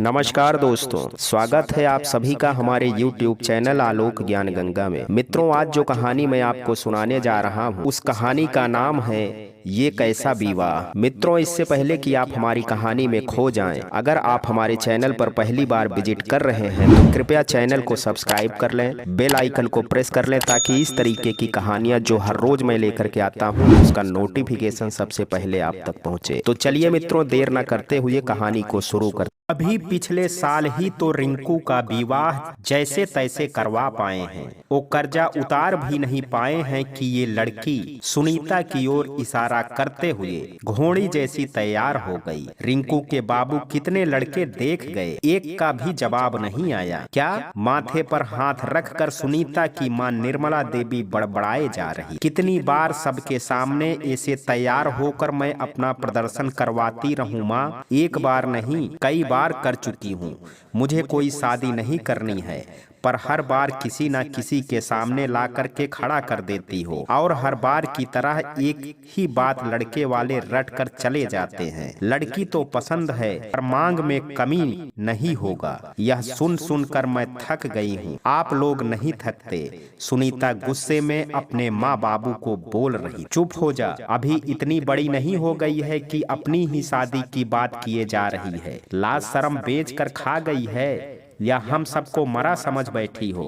नमस्कार दोस्तों, स्वागत है आप सभी का हमारे YouTube चैनल आलोक ज्ञान गंगा में। मित्रों, आज जो कहानी मैं आपको सुनाने जा रहा हूँ उस कहानी का नाम है ये कैसा विवाह। मित्रों, इससे पहले कि आप हमारी कहानी में खो जाएं, अगर आप हमारे चैनल पर पहली बार विजिट कर रहे हैं तो कृपया चैनल को सब्सक्राइब कर लें, बेल आइकन को प्रेस कर लें ताकि इस तरीके की कहानियां जो हर रोज मैं लेकर के आता हूं उसका नोटिफिकेशन सबसे पहले आप तक पहुंचे। तो चलिए मित्रों, देर न करते हुए कहानी को शुरू करते। अभी पिछले साल ही तो रिंकू का विवाह जैसे तैसे करवा पाए हैं। वो कर्जा उतार भी नहीं पाए हैं कि ये लड़की सुनीता की ओर इशारा करते हुए घोड़ी जैसी तैयार हो गई। रिंकू के बाबू कितने लड़के देख गए, एक का भी जवाब नहीं आया। क्या माथे पर हाथ रखकर सुनीता की मां निर्मला देवी बड़बड़ाए जा रही। कितनी बार सबके सामने ऐसे तैयार होकर मैं अपना प्रदर्शन करवाती रहूं मां, एक बार नहीं कई बार कर चुकी हूँ। मुझे कोई शादी नहीं करनी है, पर हर बार किसी न किसी के सामने ला करके खड़ा कर देती हो और हर बार की तरह एक ही बात लड़के वाले रट कर चले जाते हैं। लड़की तो पसंद है पर मांग में कमी नहीं होगा। यह सुन सुनकर मैं थक गई हूँ। आप लोग नहीं थकते। सुनीता गुस्से में अपने माँ बाबू को बोल रही। चुप हो जा, अभी इतनी बड़ी नहीं हो गई है कि अपनी ही शादी की बात किए जा रही है। लाज शर्म बेच कर खा गई है या हम सबको मरा समझ बैठी हो,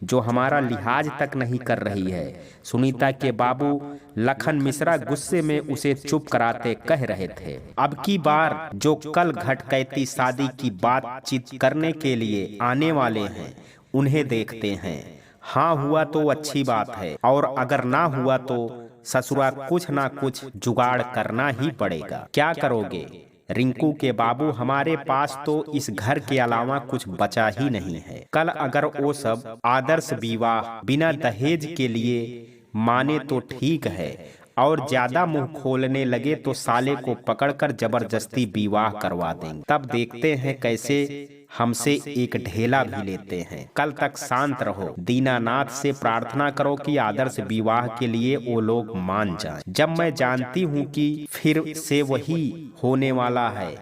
जो हमारा लिहाज तक नहीं कर रही है। सुनीता के बाबू लखन मिश्रा गुस्से में उसे चुप कराते कह रहे थे। अब की बार जो कल घटकैती शादी की बातचीत करने के लिए आने वाले हैं उन्हें देखते हैं। हाँ हुआ तो अच्छी बात है, और अगर ना हुआ तो ससुरा कुछ ना कुछ जुगाड़ करना ही पड़ेगा। क्या करोगे रिंकू के बाबू, हमारे पास तो इस घर के अलावा कुछ बचा ही नहीं है। कल अगर वो सब आदर्श विवाह बिना दहेज के लिए माने तो ठीक है, और ज्यादा मुंह खोलने लगे तो साले को पकड़कर जबरदस्ती विवाह करवा देंगे। तब देखते हैं कैसे हमसे एक ढेला भी लेते हैं। कल तक शांत रहो। दीनानाथ से प्रार्थना करो कि आदर्श विवाह के लिए वो लोग मान जाएं। जब मैं जानती हूँ कि फिर से वही होने वाला है।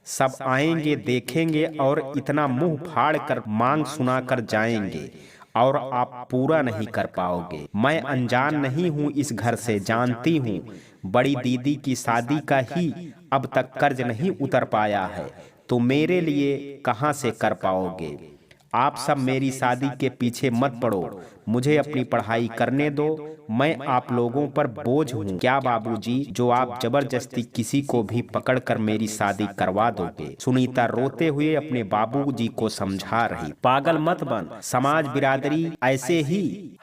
सब आएंगे, देखेंगे और इतना मुंह फाड़ कर मांग सुना कर जाएंगे और आप पूरा नहीं कर पाओगे। मैं अनजान नहीं हूँ इस घर से, जानती हूँ। बड़ी दीदी की शादी का ही अब तक कर्ज नहीं उतर पाया है, तो मेरे लिए कहाँ से कर पाओगे। आप सब मेरी शादी के पीछे मत पड़ो, मुझे अपनी पढ़ाई करने दो। मैं आप लोगों पर बोझ हूँ क्या बाबूजी, जो आप जबरदस्ती किसी को भी पकड़कर मेरी शादी करवा दोगे। सुनीता रोते हुए अपने बाबूजी को समझा रही। पागल मत बन, समाज बिरादरी ऐसे ही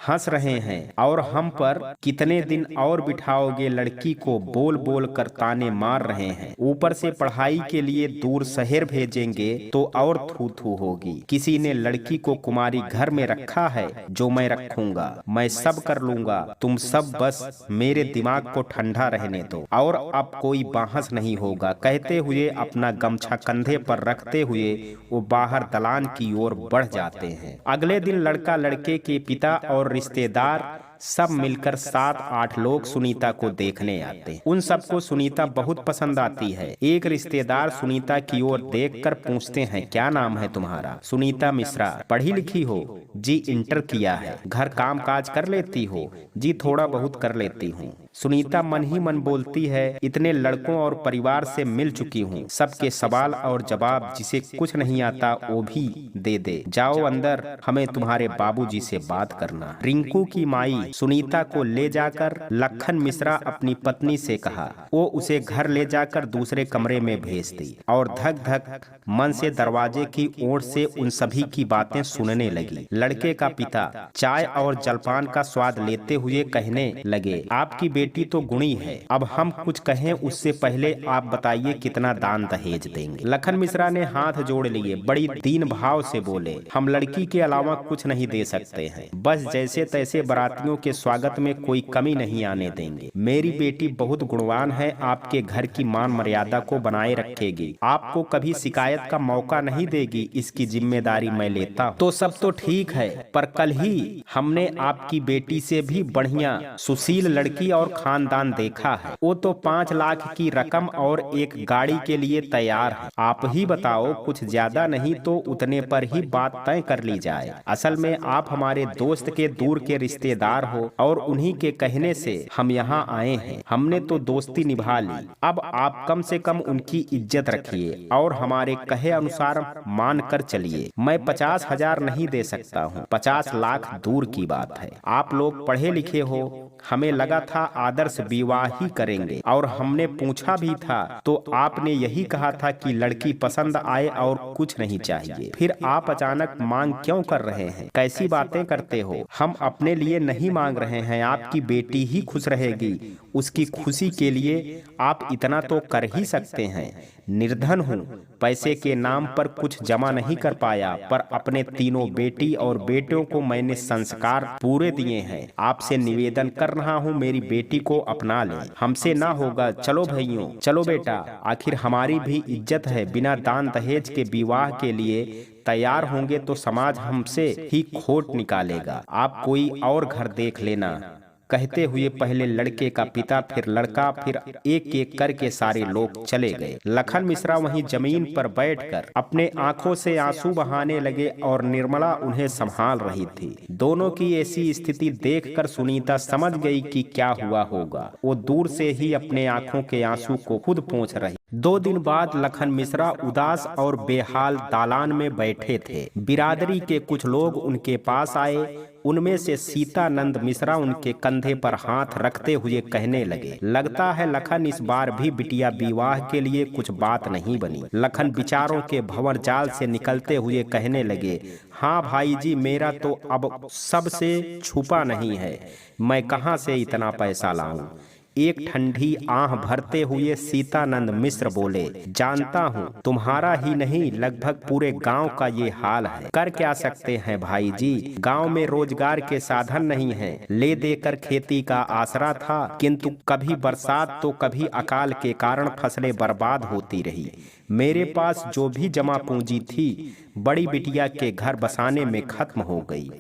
हंस रहे हैं और हम पर कितने दिन और बिठाओगे। लड़की को बोल बोल कर ताने मार रहे हैं, ऊपर से पढ़ाई के लिए दूर शहर भेजेंगे तो और थू थू होगी। किसी ने लड़की को कुमारी घर में रखा है, जो मैं रखूंगा। मैं सब कर लूंगा, तुम सब बस मेरे दिमाग को ठंडा रहने दो और अब कोई बहस नहीं होगा। कहते हुए अपना गमछा कंधे पर रखते हुए वो बाहर दलान की ओर बढ़ जाते हैं। अगले दिन लड़का लड़के के पिता और रिश्तेदार सब मिलकर 7-8 लोग सुनीता को देखने आते हैं। उन सबको सुनीता बहुत पसंद आती है। एक रिश्तेदार सुनीता की ओर देखकर पूछते हैं, क्या नाम है तुम्हारा। सुनीता मिश्रा। पढ़ी लिखी हो जी? इंटर किया है। घर काम काज कर लेती हो जी? थोड़ा बहुत कर लेती हूँ। सुनीता मन ही मन बोलती है, इतने लड़कों और परिवार से मिल चुकी हूँ, सबके सवाल और जवाब जिसे कुछ नहीं आता वो भी दे दे। जाओ अंदर, हमें तुम्हारे बाबूजी से बात करना। रिंकू की माई सुनीता को ले जाकर लखन मिश्रा अपनी पत्नी से कहा। वो उसे घर ले जाकर दूसरे कमरे में भेज दी और धक धक मन से दरवाजे की ओर से उन सभी की बातें सुनने लगी। लड़के का पिता चाय और जलपान का स्वाद लेते हुए कहने लगे, आपकी बेटी तो गुणी है, अब हम कुछ कहें उससे पहले आप बताइए कितना दान दहेज देंगे। लखन मिश्रा ने हाथ जोड़ लिए, बड़ी दीन भाव से बोले, हम लड़की के अलावा कुछ नहीं दे सकते हैं, बस जैसे तैसे बारातियों के स्वागत में कोई कमी नहीं आने देंगे। मेरी बेटी बहुत गुणवान है, आपके घर की मान मर्यादा को बनाए रखेगी, आपको कभी शिकायत का मौका नहीं देगी, इसकी जिम्मेदारी मैं लेता हूँ। तो सब तो ठीक है, पर कल ही हमने आपकी बेटी से भी बढ़िया सुशील लड़की और खानदान देखा है। वो तो 5 लाख की रकम और एक गाड़ी के लिए तैयार है। आप ही बताओ, कुछ ज्यादा नहीं तो उतने पर ही बात तय कर ली जाए। असल में आप हमारे दोस्त के दूर के रिश्तेदार हो और उन्हीं के कहने से हम यहाँ आए हैं। हमने तो दोस्ती निभा ली, अब आप कम से कम उनकी इज्जत रखिए और हमारे कहे अनुसार मान कर चलिए। मैं 50,000 नहीं दे सकता हूँ, 50 लाख दूर की बात है। आप लोग पढ़े लिखे हो, हमें लगा था आदर्श विवाह ही करेंगे और हमने पूछा भी था तो आपने यही कहा था कि लड़की पसंद आए और कुछ नहीं चाहिए। फिर आप अचानक मांग क्यों कर रहे हैं? कैसी बातें करते हो? हम अपने लिए नहीं मांग रहे हैं, आपकी बेटी ही खुश रहेगी, उसकी खुशी के लिए आप इतना तो कर ही सकते हैं। निर्धन हूँ, पैसे के नाम पर कुछ जमा नहीं कर पाया, पर अपने तीनों बेटी और बेटों को मैंने संस्कार पूरे दिए हैं। आपसे निवेदन कर रहा हूँ, मेरी बेटी को अपना ले। हमसे ना होगा, चलो भाइयों, चलो बेटा, आखिर हमारी भी इज्जत है। बिना दान दहेज के विवाह के लिए तैयार होंगे तो समाज हमसे ही खोट निकालेगा। आप कोई और घर देख लेना। कहते हुए पहले लड़के का पिता, फिर लड़का, फिर एक एक करके सारे लोग चले गए। लखन मिश्रा वहीं जमीन पर बैठकर अपने आंखों से आंसू बहाने लगे और निर्मला उन्हें संभाल रही थी। दोनों की ऐसी स्थिति देखकर सुनीता समझ गई कि क्या हुआ होगा। वो दूर से ही अपने आंखों के आंसू को खुद पोंछ रही। 2 दिन बाद लखन मिश्रा उदास और बेहाल दालान में बैठे थे। बिरादरी के कुछ लोग उनके पास आए। उनमें से सीतानंद मिश्रा उनके कंधे पर हाथ रखते हुए कहने लगे, लगता है लखन इस बार भी बिटिया विवाह के लिए कुछ बात नहीं बनी। लखन विचारों के भंवर जाल से निकलते हुए कहने लगे, हाँ भाई जी, मेरा तो अब सबसे छुपा नहीं है। मैं कहाँ से इतना पैसा लाऊं? एक ठंडी आह भरते हुए सीतानंद मिश्र बोले, जानता हूँ तुम्हारा ही नहीं लगभग पूरे गांव का ये हाल है। कर क्या सकते हैं भाई जी, गांव में रोजगार के साधन नहीं है। ले देकर खेती का आसरा था, किंतु कभी बरसात तो कभी अकाल के कारण फसलें बर्बाद होती रही। मेरे पास जो भी जमा पूंजी थी बड़ी बिटिया के घर बसाने में खत्म हो गई।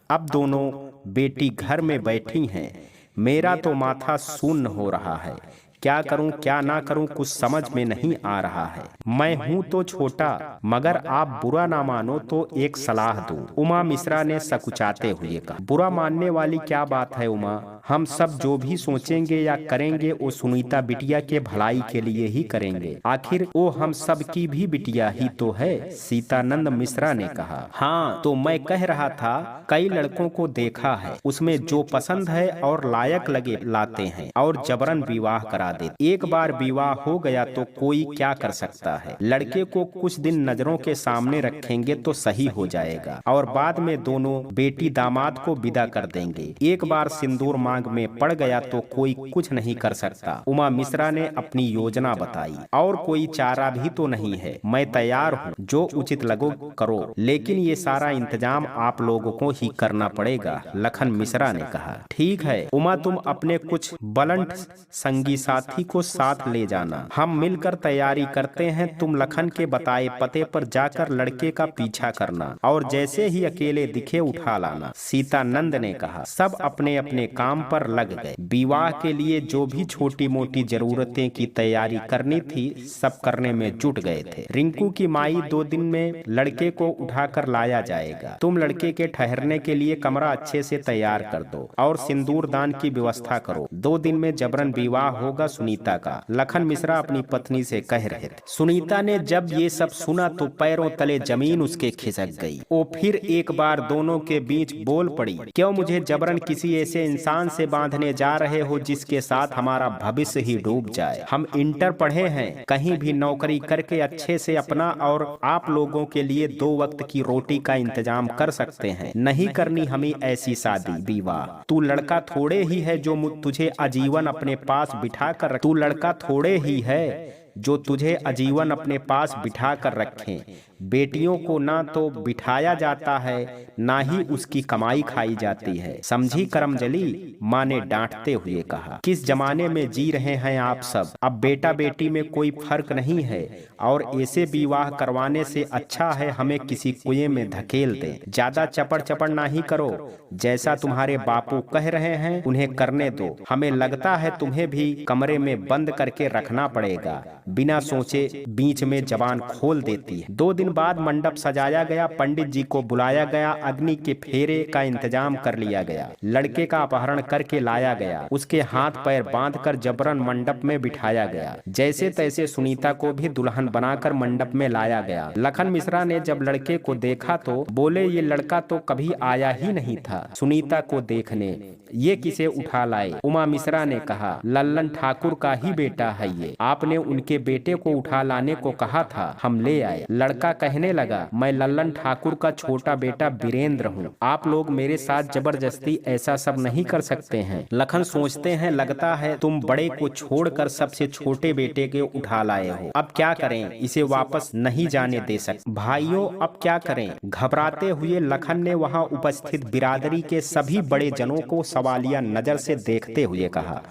अब दोनों बेटी घर में बैठी हैं। मेरा तो माथा शून्य हो रहा है। क्या करूं क्या ना करूं कुछ समझ में नहीं आ रहा है। मैं हूं तो छोटा, मगर आप बुरा ना मानो तो एक सलाह दूं। उमा मिश्रा ने सकुचाते हुए कहा, बुरा मानने वाली क्या बात है उमा? हम सब जो भी सोचेंगे या करेंगे वो सुनीता बिटिया के भलाई के लिए ही करेंगे। आखिर वो हम सब की भी बिटिया ही तो है, सीतानंद मिश्रा ने कहा। हाँ, तो मैं कह रहा था, कई लड़कों को देखा है, उसमें जो पसंद है और लायक लगे लाते हैं और जबरन विवाह करा देते। एक बार विवाह हो गया तो कोई क्या कर सकता है। लड़के को कुछ दिन नजरों के सामने रखेंगे तो सही हो जाएगा और बाद में दोनों बेटी दामाद को विदा कर देंगे। एक बार सिंदूर मांग में पड़ गया तो कोई कुछ नहीं कर सकता। उमा मिश्रा ने अपनी योजना बताई। और कोई चारा भी तो नहीं है। मैं तैयार हूँ, जो उचित लगो करो, लेकिन ये सारा इंतजाम आप लोगों को ही करना पड़ेगा, लखन मिश्रा ने कहा। ठीक है उमा, तुम अपने कुछ बलंट संगी साथी को साथ ले जाना, हम मिलकर तैयारी करते हैं। तुम लखन के बताए पते पर जाकर लड़के का पीछा करना और जैसे ही अकेले दिखे उठा लाना, सीतानंद ने कहा। सब अपने अपने काम पर लग गए। विवाह के लिए जो भी छोटी मोटी जरूरतें की तैयारी करनी थी सब करने में जुट गए थे। रिंकू की माई 2 दिन में लड़के को उठाकर लाया जाएगा। तुम लड़के के ठहरने के लिए कमरा अच्छे से तैयार कर दो और सिंदूर दान की व्यवस्था करो। 2 दिन में जबरन विवाह होगा सुनीता का, लखन मिश्रा अपनी पत्नी से कह रहे थे। सुनीता ने जब ये सब सुना तो पैरों तले जमीन उसके खिसक गई। वो फिर एक बार दोनों के बीच बोल पड़ी, क्यों मुझे जबरन किसी ऐसे इंसान से बांधने जा रहे हो जिसके साथ हमारा भविष्य ही डूब जाए। हम इंटर पढ़े हैं, कहीं भी नौकरी करके अच्छे से अपना और आप लोगों के लिए 2 वक्त की रोटी का इंतजाम कर सकते हैं। नहीं करनी हमें ऐसी शादी विवाह। तू लड़का थोड़े ही है जो तुझे आजीवन अपने पास बिठा कर, तू लड़का थोड़े ही है जो तुझे आजीवन अपने पास बिठा कर रखें। बेटियों को ना तो बिठाया जाता है, ना ही उसकी कमाई खाई जाती है। समझी करमजली, माँ ने डांटते हुए कहा। किस जमाने में जी रहे हैं आप सब? अब बेटा बेटी में कोई फर्क नहीं है और ऐसे विवाह करवाने से अच्छा है हमें किसी कुएं में धकेल दें। ज्यादा चपड़ चपड़ ना ही करो, जैसा तुम्हारे बापू कह रहे हैं उन्हें करने दो। हमें लगता है तुम्हें भी कमरे में बंद करके रखना पड़ेगा। बिना सोचे बीच में जबान खोल देती है। 2 दिन बाद मंडप सजाया गया, पंडित जी को बुलाया गया, अग्नि के फेरे का इंतजाम कर लिया गया, लड़के का अपहरण करके लाया गया, उसके हाथ पैर बांधकर जबरन मंडप में बिठाया गया। जैसे तैसे सुनीता को भी दुल्हन बनाकर मंडप में लाया गया। लखन मिश्रा ने जब लड़के को देखा तो बोले, ये लड़का तो कभी आया ही नहीं था सुनीता को देखने, ये किसे उठा लाए? उमा मिश्रा ने कहा, लल्लन ठाकुर का ही बेटा है ये, आपने उनके बेटे को उठा लाने को कहा था, हम ले आए। लड़का कहने लगा, मैं लल्लन ठाकुर का छोटा बेटा वीरेंद्र हूँ, आप लोग मेरे साथ जबरदस्ती ऐसा सब नहीं कर सकते हैं। लखन सोचते हैं, लगता है तुम बड़े को छोड़कर सबसे छोटे बेटे के उठा लाए हो। अब क्या करें, इसे वापस नहीं जाने दे सकते। भाइयों अब क्या करें? घबराते हुए लखन ने वहां उपस्थित बिरादरी के सभी बड़े जनों को सवालिया नजर से देखते हुए कहा।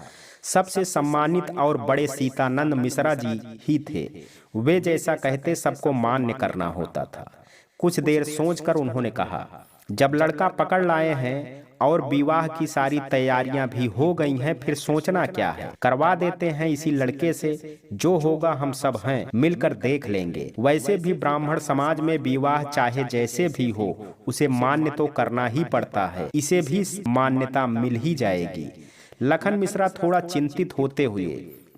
सबसे सम्मानित और बड़े सीतानंद मिश्रा जी ही थे। वे जैसा कहते सबको मान्य करना होता था। कुछ देर सोचकर उन्होंने कहा, जब लड़का पकड़ लाए हैं और विवाह की सारी तैयारियां भी हो गई हैं, फिर सोचना क्या है? करवा देते हैं इसी लड़के से, जो होगा हम सब हैं मिलकर देख लेंगे। वैसे भी ब्राह्मण समाज में विवाह चाहे जैसे भी हो उसे मान्य तो करना ही पड़ता है, इसे भी मान्यता मिल ही जाएगी। लखन मिश्रा थोड़ा चिंतित होते हुए,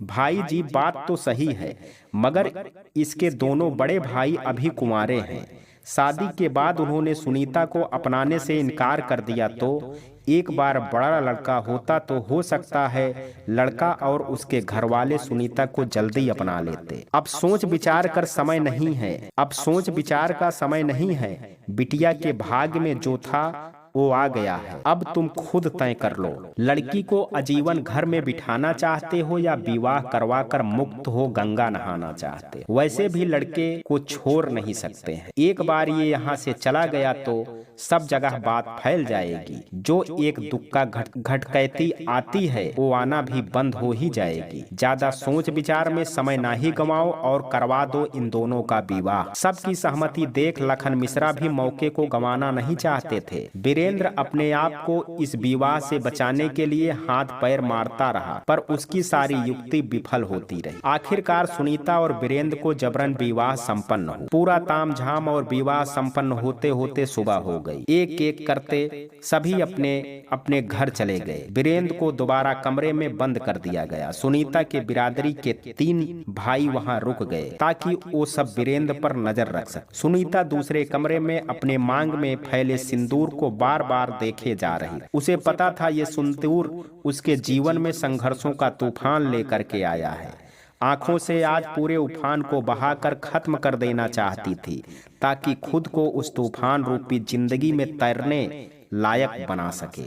भाई जी बात तो सही है, मगर इसके दोनों बड़े भाई अभी कुंवारे हैं। शादी के बाद उन्होंने सुनीता को अपनाने से इनकार कर दिया तो एक बार बड़ा लड़का होता तो हो सकता है लड़का और उसके घर वाले सुनीता को जल्दी अपना लेते। अब सोच विचार कर समय नहीं है, अब सोच विचार का समय नहीं है। बिटिया के भाग्य में जो था वो आ गया है, अब तुम खुद तय कर लो। लड़की को आजीवन घर में बिठाना चाहते हो या विवाह करवाकर मुक्त हो गंगा नहाना चाहते हो? वैसे भी लड़के को छोड़ नहीं सकते हैं, एक बार ये यहाँ से चला गया तो सब जगह बात फैल जाएगी। जो एक दुक्का घटकैती आती है वो आना भी बंद हो ही जाएगी। ज्यादा सोच विचार में समय ना ही गंवाओ और करवा दो इन दोनों का विवाह। सबकी सहमति देख लखन मिश्रा भी मौके को गंवाना नहीं चाहते थे। वीरेंद्र अपने आप को इस विवाह से बचाने के लिए हाथ पैर मारता रहा, पर उसकी सारी युक्ति विफल होती रही। आखिरकार सुनीता और वीरेंद्र को जबरन विवाह संपन्न हुआ। पूरा तामझाम और विवाह संपन्न होते होते सुबह हो गई। एक एक करते सभी अपने अपने घर चले गए। वीरेंद्र को दोबारा कमरे में बंद कर दिया गया। सुनीता के बिरादरी के 3 भाई वहां रुक गए ताकि वो सब वीरेंद्र पर नजर रख सके। सुनीता दूसरे कमरे में अपने मांग में फैले सिंदूर को बार बार देखे जा रही। उसे पता था ये सिंदूर उसके जीवन में संघर्षों का तूफान लेकर के आया है। आंखों से आज पूरे उफान को बहाकर खत्म कर देना चाहती थी ताकि खुद को उस तूफान रूपी जिंदगी में तैरने लायक बना सके।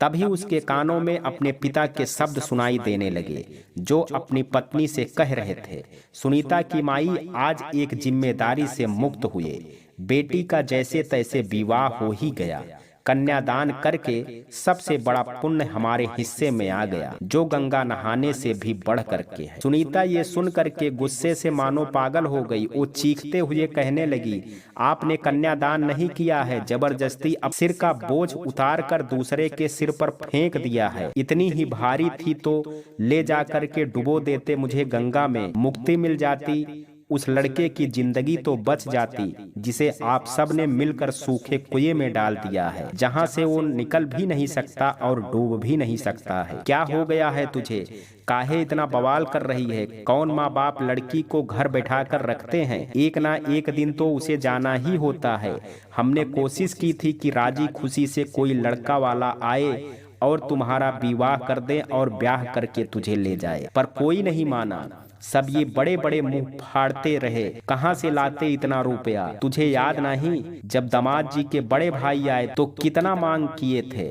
तभी उसके कानों में अपने पिता के शब्द सुनाई देने लगे जो अपनी पत्नी से कह रहे थे, सुनीता की माई आज एक जिम्मेदारी से मुक्त हुए। बेटी का जैसे तैसे विवाह हो ही गया। कन्यादान करके सबसे बड़ा पुण्य हमारे हिस्से में आ गया, जो गंगा नहाने से भी बढ़ करके है। सुनीता ये सुन करके गुस्से से मानो पागल हो गई। वो चीखते हुए कहने लगी, आपने कन्यादान नहीं किया है, जबरदस्ती अब सिर का बोझ उतार कर दूसरे के सिर पर फेंक दिया है। इतनी ही भारी थी तो ले जा करके डुबो देते, मुझे गंगा में मुक्ति मिल जाती, उस लड़के की जिंदगी तो बच जाती जिसे आप सब ने मिलकर सूखे कुएं में डाल दिया है, जहां से वो निकल भी नहीं सकता और डूब भी नहीं सकता है। क्या हो गया है तुझे? काहे इतना बवाल कर रही है? कौन माँ बाप लड़की को घर बैठा कर रखते हैं? एक ना एक दिन तो उसे जाना ही होता है। हमने कोशिश की थी कि राजी खुशी से कोई लड़का वाला आए और तुम्हारा विवाह कर दे और ब्याह करके तुझे ले जाए, पर कोई नहीं माना। सब ये बड़े बड़े मुंह फाड़ते रहे, कहां से लाते इतना रुपया? तुझे याद नहीं, जब दामाद जी के बड़े भाई आए तो कितना मांग किए थे?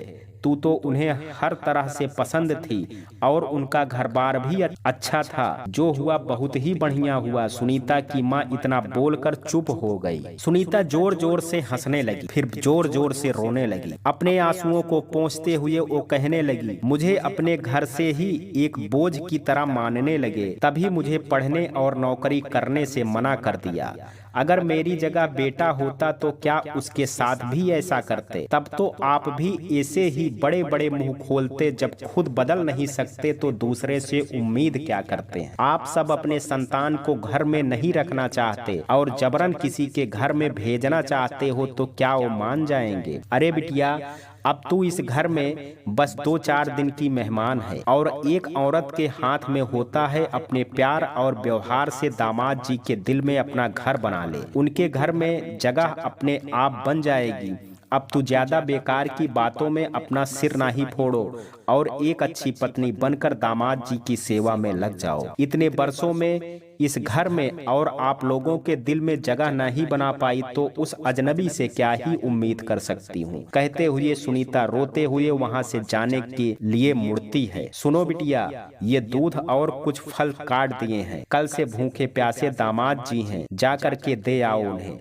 तू तो उन्हें हर तरह से पसंद थी और उनका घर बार भी अच्छा था। जो हुआ बहुत ही बढ़िया हुआ। सुनीता की माँ इतना बोलकर चुप हो गई। सुनीता जोर जोर से हंसने लगी, फिर जोर जोर से रोने लगी। अपने आंसुओं को पोंछते हुए वो कहने लगी, मुझे अपने घर से ही एक बोझ की तरह मानने लगे, तभी मुझे पढ़ने और नौकरी करने से मना कर दिया। अगर मेरी जगह बेटा होता तो क्या उसके साथ भी ऐसा करते? तब तो आप भी ऐसे ही बड़े बड़े मुंह खोलते। जब खुद बदल नहीं सकते तो दूसरे से उम्मीद क्या करते हैं? आप सब अपने संतान को घर में नहीं रखना चाहते और जबरन किसी के घर में भेजना चाहते हो तो क्या वो मान जाएंगे? अरे बिटिया, अब तू इस घर में बस 2-4 दिन की मेहमान है और एक औरत के हाथ में होता है अपने प्यार और व्यवहार से दामाद जी के दिल में अपना घर बना ले। उनके घर में जगह अपने आप बन जाएगी। अब तू ज्यादा बेकार की बातों में अपना सिर ना ही फोड़ो और एक अच्छी पत्नी बनकर दामाद जी की सेवा में लग जाओ। इतने वर्षों में इस घर में और आप लोगों के दिल में जगह नहीं बना पाई तो उस अजनबी से क्या ही उम्मीद कर सकती हूँ। कहते हुए सुनीता रोते हुए वहाँ से जाने के लिए मुड़ती है। सुनो बिटिया, ये दूध और कुछ फल काट दिए हैं, कल से भूखे प्यासे दामाद जी हैं, जा कर के दे आओ उन्हें।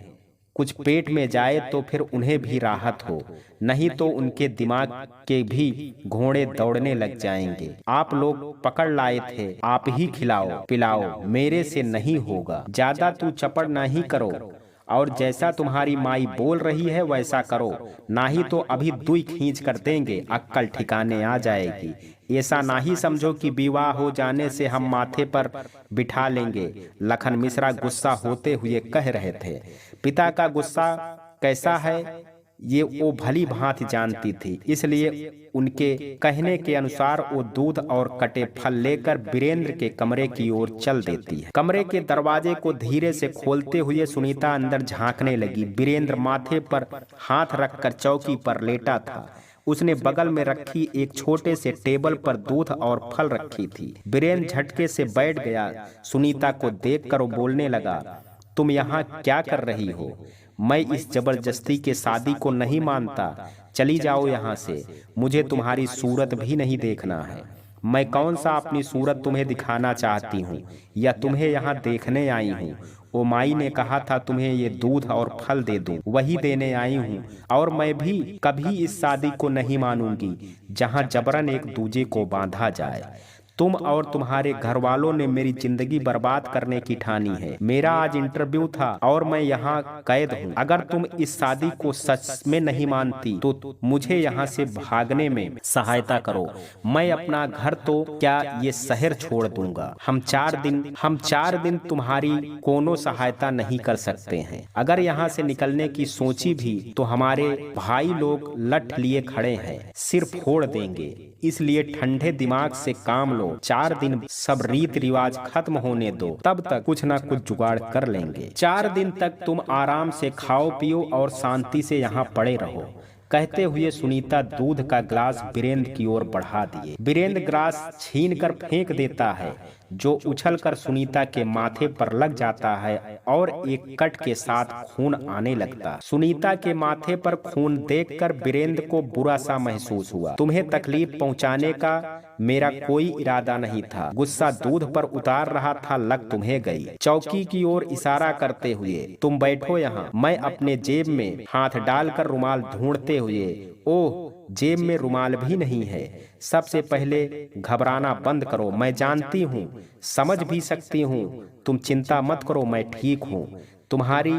कुछ पेट में जाए तो फिर उन्हें भी राहत हो, नहीं तो उनके दिमाग के भी घोड़े दौड़ने लग जाएंगे। आप लोग पकड़ लाए थे, आप ही खिलाओ पिलाओ, मेरे से नहीं होगा। ज्यादा तू चपड़ नहीं करो और जैसा तुम्हारी माई बोल रही है वैसा करो, ना ही तो अभी दुई खींच कर देंगे, अक्कल ठिकाने आ जाएगी। ऐसा ना ही समझो कि विवाह हो जाने से हम माथे पर बिठा लेंगे। लखन मिश्रा गुस्सा होते हुए कह रहे थे। पिता का गुस्सा कैसा है ये वो भली भांति जानती थी, इसलिए उनके कहने के अनुसार वो दूध और कटे फल लेकर वीरेंद्र के कमरे की ओर चल देती है। कमरे के दरवाजे को धीरे से खोलते हुए सुनीता अंदर झांकने लगी। वीरेंद्र माथे पर हाथ रखकर चौकी पर लेटा था। उसने बगल में रखी एक छोटे से टेबल पर दूध और फल रखी थी। वीरेंद्र झटके से बैठ गया। सुनीता को देखकर वो बोलने लगा, तुम यहाँ क्या कर रही हो? मैं इस जबरदस्ती के शादी को नहीं मानता। चली जाओ यहाँ से, मुझे तुम्हारी सूरत भी नहीं देखना है। मैं कौन सा अपनी सूरत तुम्हें दिखाना चाहती हूँ या तुम्हें यहाँ देखने आई हूँ? ओ माई ने कहा था तुम्हें ये दूध और फल दे दूं, वही देने आई हूँ। और मैं भी कभी इस शादी को नहीं मानूंगी जहाँ जबरन एक दूजे को बांधा जाए। तुम और तुम्हारे घर वालों ने मेरी जिंदगी बर्बाद करने की ठानी है। मेरा आज इंटरव्यू था और मैं यहाँ कैद हूँ। अगर तुम इस शादी को सच में नहीं मानती तो मुझे यहाँ से भागने में सहायता करो। मैं अपना घर तो क्या ये शहर छोड़ दूंगा। हम 4 दिन तुम्हारी कोनो सहायता नहीं कर सकते हैं। अगर यहाँ से निकलने की सोची भी तो हमारे भाई लोग लठ लिए खड़े हैं, सिर फोड़ देंगे। इसलिए ठंडे दिमाग से काम लो। 4 दिन सब रीत रिवाज खत्म होने दो, तब तक कुछ ना कुछ जुगाड़ कर लेंगे। 4 दिन तक तुम आराम से खाओ पियो और शांति से यहाँ पड़े रहो। कहते हुए सुनीता दूध का ग्लास वीरेंद्र की ओर बढ़ा दिए। वीरेंद्र ग्लास छीन कर फेंक देता है, जो उछलकर सुनीता के माथे पर लग जाता है और एक कट के साथ खून आने लगता। सुनीता के माथे पर खून देखकर वीरेंद्र को बुरा सा महसूस हुआ। तुम्हें तकलीफ पहुंचाने का मेरा कोई इरादा नहीं था। गुस्सा दूध पर उतार रहा था, लग तुम्हें गई। चौकी की ओर इशारा करते हुए, तुम बैठो यहाँ। मैं अपने जेब में हाथ डालकर रुमाल ढूंढते हुए, ओह जेब में रुमाल भी नहीं है। सबसे पहले घबराना बंद करो। मैं जानती हूँ, समझ भी सकती हूँ। तुम चिंता मत करो, मैं ठीक हूँ। तुम्हारी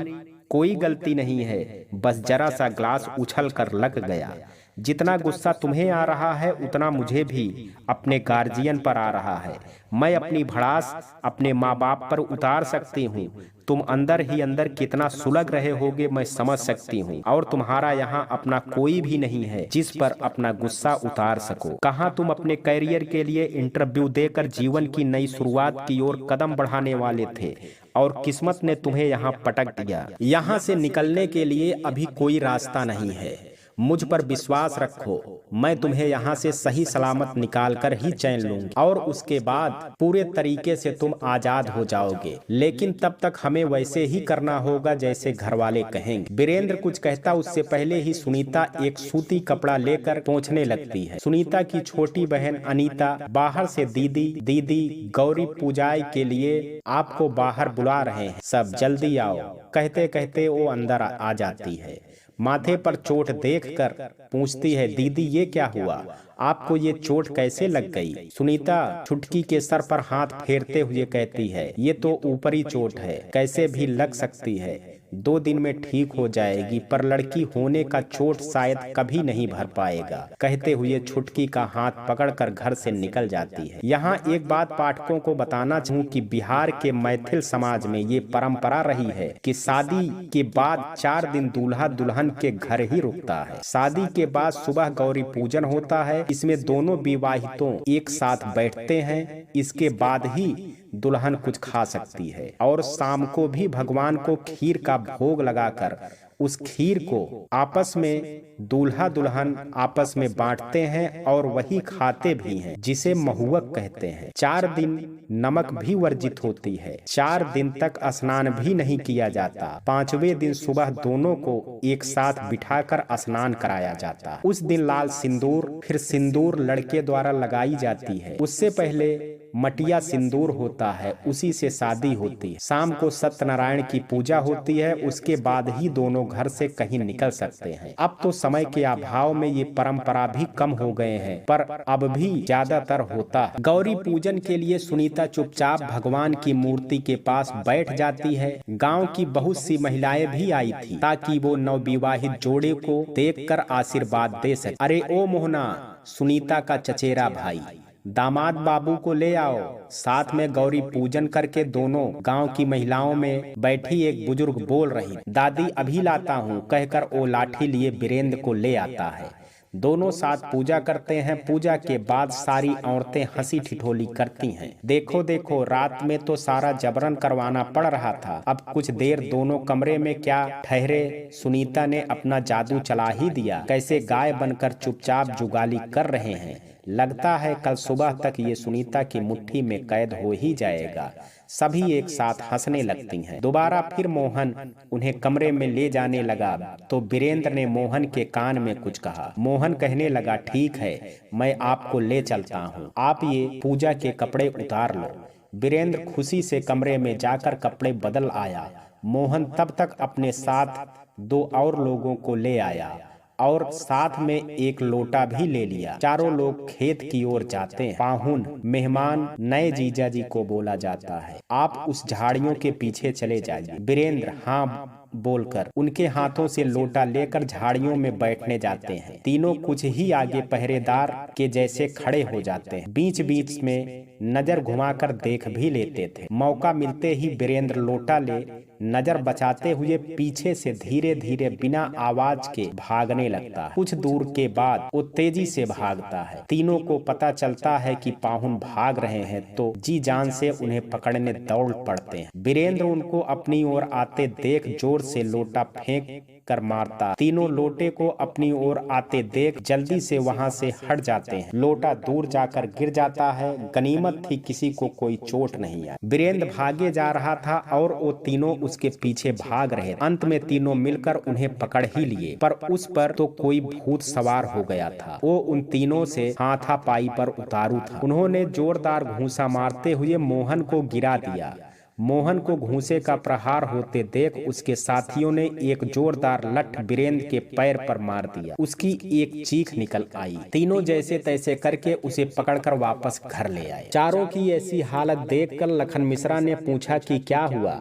कोई गलती नहीं है, बस जरा सा ग्लास उछल कर लग गया। जितना गुस्सा तुम्हें आ रहा है उतना मुझे भी अपने गार्जियन पर आ रहा है। मैं अपनी भड़ास अपने माँ बाप पर उतार सकती हूँ। तुम अंदर ही अंदर कितना सुलग रहे होगे मैं समझ सकती हूँ। और तुम्हारा यहाँ अपना कोई भी नहीं है जिस पर अपना गुस्सा उतार सको। कहाँ तुम अपने कैरियर के लिए इंटरव्यू देकर जीवन की नई शुरुआत की ओर कदम बढ़ाने वाले थे और किस्मत ने तुम्हें यहाँ पटक दिया। यहाँ से निकलने के लिए अभी कोई रास्ता नहीं है। मुझ पर विश्वास रखो, मैं तुम्हें यहाँ से सही सलामत निकाल कर ही चैन लूंगी और उसके बाद पूरे तरीके से तुम आजाद हो जाओगे। लेकिन तब तक हमें वैसे ही करना होगा जैसे घर वाले कहेंगे। वीरेंद्र कुछ कहता उससे पहले ही सुनीता एक सूती कपड़ा लेकर पहुंचने लगती है। सुनीता की छोटी बहन अनीता बाहर से दीदी दीदी गौरी पूजाई के लिए आपको बाहर बुला रहे हैं, सब जल्दी आओ कहते कहते वो अंदर आ जाती है। माथे पर चोट देखकर पूछती है, दीदी ये क्या हुआ, आपको ये चोट कैसे लग गई? सुनीता छुटकी के सर पर हाथ फेरते हुए कहती है, ये तो ऊपरी चोट है, कैसे भी लग सकती है, 2 दिन में ठीक हो जाएगी, पर लड़की होने का चोट शायद कभी नहीं भर पाएगा। कहते हुए छुटकी का हाथ पकड़कर घर से निकल जाती है। यहाँ एक बात पाठकों को बताना चाहूँ कि बिहार के मैथिल समाज में ये परंपरा रही है कि शादी के बाद 4 दिन दूल्हा दुल्हन के घर ही रुकता है। शादी के बाद सुबह गौरी पूजन होता है, इसमें दोनों विवाहितों एक साथ बैठते हैं, इसके बाद ही दुल्हन कुछ खा सकती है और शाम को भी भगवान को खीर का भोग लगाकर उस खीर को आपस में दूल्हा दुल्हन आपस में बांटते हैं और वही खाते भी हैं, जिसे महुअक कहते हैं। 4 दिन नमक भी वर्जित होती है, 4 दिन तक स्नान भी नहीं किया जाता। 5वें दिन सुबह दोनों को एक साथ बिठाकर स्नान कराया जाता। उस दिन लाल सिंदूर फिर सिंदूर लड़के द्वारा लगाई जाती है। उससे पहले मटिया सिंदूर होता है, उसी से शादी होती है। शाम को सत्यनारायण की पूजा होती है, उसके बाद ही दोनों घर से कहीं निकल सकते हैं। अब तो समय के अभाव में ये परंपरा भी कम हो गए हैं, पर अब भी ज्यादातर होता है। गौरी पूजन के लिए सुनीता चुपचाप भगवान की मूर्ति के पास बैठ जाती है। गांव की बहुत सी महिलाएं भी आई थी ताकि वो नवविवाहित जोड़े को देखकर आशीर्वाद दे सके। अरे ओ मोहना, सुनीता का चचेरा भाई, दामाद बाबू को ले आओ। साथ में गौरी पूजन करके दोनों गांव की महिलाओं में बैठी एक बुजुर्ग बोल रही, दादी अभी लाता हूँ कहकर वो लाठी लिए वीरेंद्र को ले आता है। दोनों साथ पूजा करते हैं। पूजा के बाद सारी औरतें हंसी ठिठोली करती हैं। देखो देखो, रात में तो सारा जबरन करवाना पड़ रहा था, अब कुछ देर दोनों कमरे में क्या ठहरे। सुनीता ने अपना जादू चला ही दिया, कैसे गाय बनकर चुपचाप जुगाली कर रहे हैं। लगता है कल सुबह तक ये सुनीता की मुट्ठी में कैद हो ही जाएगा। सभी एक साथ हंसने लगती हैं। दोबारा फिर मोहन उन्हें कमरे में ले जाने लगा तो वीरेंद्र ने मोहन के कान में कुछ कहा। मोहन कहने लगा, ठीक है, मैं आपको ले चलता हूँ, आप ये पूजा के कपड़े उतार लो। वीरेंद्र खुशी से कमरे में जाकर कपड़े बदल आया। मोहन तब तक अपने साथ 2 और लोगों को ले आया और साथ में एक लोटा भी ले लिया। चारों लोग खेत की ओर जाते हैं। पाहुन मेहमान नए जीजा जी को बोला जाता है, आप उस झाड़ियों के पीछे चले जाइए। वीरेंद्र हाँ बोलकर उनके हाथों से लोटा लेकर झाड़ियों में बैठने जाते हैं। तीनों कुछ ही आगे पहरेदार के जैसे खड़े हो जाते हैं। बीच बीच में नजर घुमाकर देख भी लेते थे। मौका मिलते ही वीरेंद्र लोटा ले नजर बचाते हुए पीछे से धीरे धीरे बिना आवाज के भागने लगता है। कुछ दूर के बाद वो तेजी से भागता है। तीनों को पता चलता है कि पाहुन भाग रहे हैं तो जी जान से उन्हें पकड़ने दौड़ पड़ते हैं। वीरेंद्र उनको अपनी ओर आते देख जोर से लोटा फेंक कर मारता। तीनों लोटे को अपनी ओर आते देख जल्दी से वहां से हट जाते हैं। लोटा दूर जाकर गिर जाता है। गनीमत थी किसी को कोई चोट नहीं आई। वीरेंद्र भागे जा रहा था और वो तीनों उसके पीछे भाग रहे। अंत में तीनों मिलकर उन्हें पकड़ ही लिए, पर उस पर तो कोई भूत सवार हो गया था। वो उन तीनों से हाथापाई पर उतारू था। उन्होंने जोरदार घूंसा मारते हुए मोहन को गिरा दिया। मोहन को घूंसे का प्रहार होते देख उसके साथियों ने एक जोरदार लठ वीरेंद्र के पैर पर मार दिया। उसकी एक चीख निकल आई। तीनों जैसे तैसे करके उसे पकड़कर वापस घर ले आए। चारों की ऐसी हालत देखकर लखन मिश्रा ने पूछा कि क्या हुआ।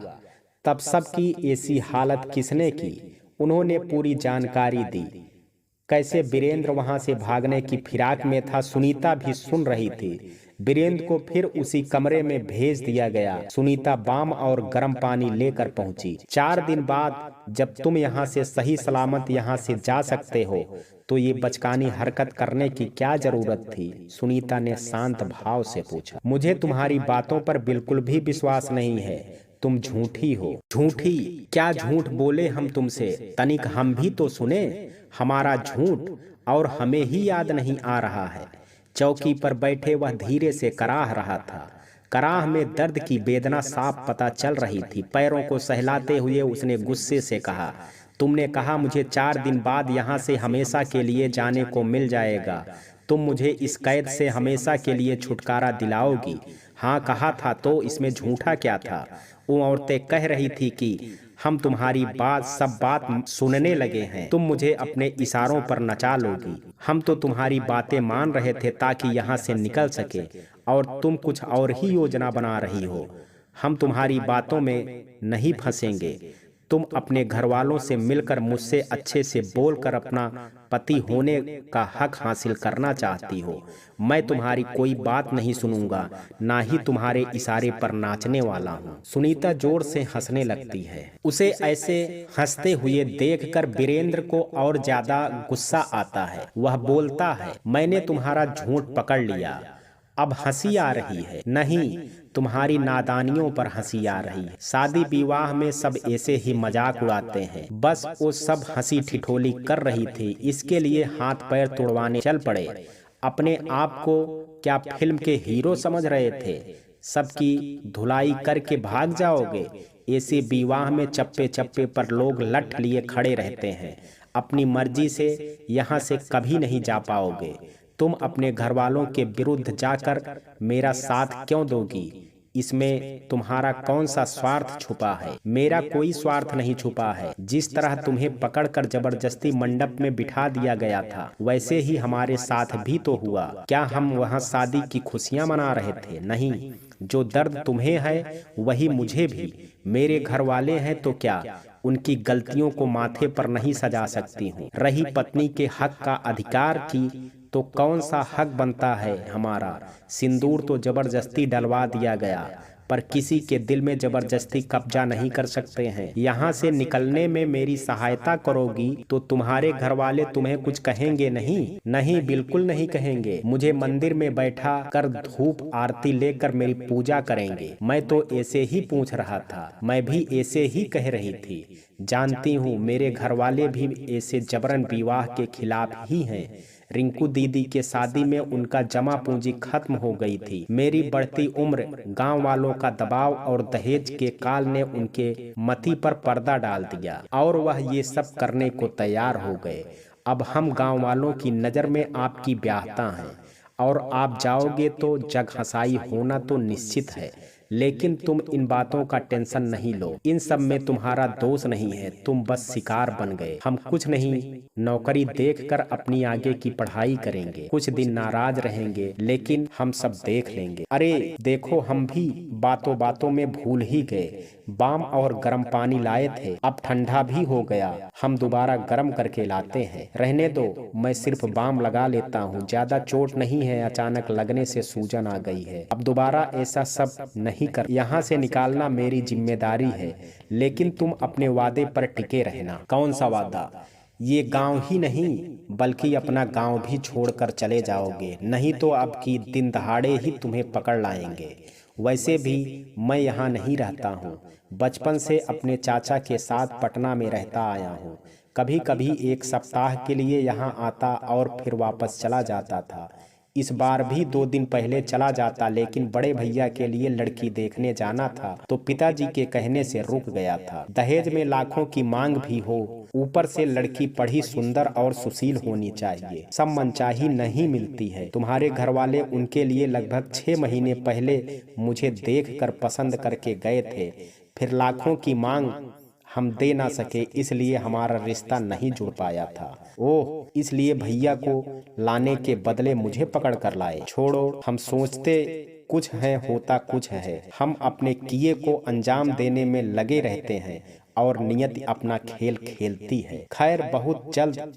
तब सबकी ऐसी हालत किसने की, उन्होंने पूरी जानकारी दी। कैसे वीरेंद्र वहां से भागने की फिराक में था, सुनीता भी सुन रही थी। वीरेंद्र को फिर उसी कमरे में भेज दिया गया। सुनीता बाम और गर्म पानी लेकर पहुंची। 4 दिन बाद जब तुम यहाँ से सही सलामत यहाँ से जा सकते हो तो ये बचकानी हरकत करने की क्या जरूरत थी, सुनीता ने शांत भाव से पूछा। मुझे तुम्हारी बातों पर बिल्कुल भी विश्वास नहीं है। तुम झूठी हो। झूठी? क्या झूठ बोले हम तुमसे? तनिक हम भी तो सुने हमारा झूठ, और हमें ही याद नहीं आ रहा है। चौकी पर बैठे वह धीरे से कराह रहा था। कराह में दर्द की वेदना साफ पता चल रही थी। पैरों को सहलाते हुए उसने गुस्से से कहा, तुमने कहा मुझे 4 दिन बाद यहाँ से हमेशा के लिए जाने को मिल जाएगा। तुम मुझे इस कैद से हमेशा के लिए छुटकारा दिलाओगी। हाँ कहा था, तो इसमें झूठा क्या था? वो औरतें कह रही थी कि हम तुम्हारी सब बात सुनने लगे हैं। तुम मुझे अपने इशारों पर नचा लोगी। हम तो तुम्हारी बातें मान रहे थे ताकि यहाँ से निकल सके, और तुम कुछ और ही योजना बना रही हो। हम तुम्हारी बातों में नहीं फंसेंगे। तुम अपने घर वालों से मिलकर मुझसे अच्छे से बोलकर अपना पति होने का हक हासिल करना चाहती हो। मैं तुम्हारी कोई बात नहीं सुनूंगा, ना ही तुम्हारे इशारे पर नाचने वाला हूँ। सुनीता जोर से हंसने लगती है। उसे ऐसे हंसते हुए देखकर वीरेंद्र को और ज्यादा गुस्सा आता है। वह बोलता है, मैंने तुम्हारा झूठ पकड़ लिया, अब हंसी आ रही है। नहीं, तुम्हारी नादानियों पर हंसी आ रही है। शादी विवाह में सब ऐसे ही मजाक उड़ाते हैं। बस वो सब हंसी ठिठोली कर रही थी, इसके लिए हाथ पैर तोड़वाने चल पड़े। अपने आप को क्या फिल्म के हीरो समझ रहे थे? सबकी धुलाई करके भाग जाओगे? ऐसे विवाह में चप्पे चप्पे पर लोग लठ लिए खड़े रहते हैं। अपनी मर्जी से यहाँ से कभी नहीं जा पाओगे। तुम अपने घर वालों के विरुद्ध जाकर मेरा साथ क्यों दोगी? इसमें तुम्हारा कौन सा स्वार्थ छुपा है? मेरा कोई स्वार्थ नहीं छुपा है। जिस तरह तुम्हें पकड़कर जबरदस्ती मंडप में बिठा दिया गया था, वैसे ही हमारे साथ भी तो हुआ। क्या हम वहाँ शादी की खुशियाँ मना रहे थे? नहीं, जो दर्द तुम्हें है वही मुझे भी। मेरे घर वाले हैं तो क्या उनकी गलतियों को माथे पर नहीं सजा सकती हूँ? रही पत्नी के हक का अधिकार की, तो कौन सा हक बनता है हमारा? सिंदूर तो जबरदस्ती डलवा दिया गया, पर किसी के दिल में जबरदस्ती कब्जा नहीं कर सकते हैं। यहाँ से निकलने में मेरी सहायता करोगी तो तुम्हारे घर वाले तुम्हें कुछ कहेंगे नहीं? नहीं, बिल्कुल नहीं कहेंगे। मुझे मंदिर में बैठा कर धूप आरती लेकर मेरी पूजा करेंगे। मैं तो ऐसे ही पूछ रहा था, मैं भी ऐसे ही कह रही थी। जानती हूँ मेरे घर वाले भी ऐसे जबरन विवाह के खिलाफ ही हैं। रिंकू दीदी के शादी में उनका जमा पूंजी खत्म हो गई थी। मेरी बढ़ती उम्र, गांव वालों का दबाव और दहेज के काल ने उनके मति पर पर्दा डाल दिया, और वह ये सब करने को तैयार हो गए। अब हम गांव वालों की नज़र में आपकी ब्याहता हैं, और आप जाओगे तो जग हंसाई होना तो निश्चित है। लेकिन तुम इन बातों का टेंशन नहीं लो। इन सब में तुम्हारा दोष नहीं है, तुम बस शिकार बन गए। हम कुछ नहीं, नौकरी देखकर अपनी आगे की पढ़ाई करेंगे। कुछ दिन नाराज रहेंगे, लेकिन हम सब देख लेंगे। अरे देखो, हम भी बातों बातों में भूल ही गए। बाम और गर्म पानी लाए थे, अब ठंडा भी हो गया। हम दोबारा गर्म करके लाते हैं। रहने दो, मैं सिर्फ बाम लगा लेता हूँ। ज्यादा चोट नहीं है, अचानक लगने से सूजन आ गई है। अब दोबारा ऐसा सब नहीं कर। यहाँ से निकालना मेरी जिम्मेदारी है, लेकिन तुम अपने वादे पर टिके रहना। कौन सा वादा? ये गांव ही नहीं, बल्कि अपना गांव भी छोड़कर चले जाओगे, नहीं तो अब की दिन दहाड़े ही तुम्हें पकड़ लाएंगे। वैसे भी मैं यहाँ नहीं रहता हूँ। बचपन से अपने चाचा के साथ पटना में रहता आया हूँ। कभी कभी 1 सप्ताह के लिए यहाँ आता और फिर वापस चला जाता था। इस बार भी 2 दिन पहले चला जाता, लेकिन बड़े भैया के लिए लड़की देखने जाना था तो पिताजी के कहने से रुक गया था। दहेज में लाखों की मांग भी हो, ऊपर से लड़की पढ़ी, सुंदर और सुशील होनी चाहिए। सब मनचाही नहीं मिलती है। तुम्हारे घर वाले उनके लिए लगभग 6 महीने पहले मुझे देखकर पसंद करके गए थे। फिर लाखों की मांग हम दे ना सके, इसलिए हमारा रिश्ता नहीं जुड़ पाया था। ओह, इसलिए भैया को लाने के बदले मुझे पकड़ कर लाए। छोड़ो, हम सोचते कुछ है, होता कुछ है। हम अपने किए को अंजाम देने में लगे रहते हैं और नियति अपना खेल खेलती है। खैर, बहुत जल्द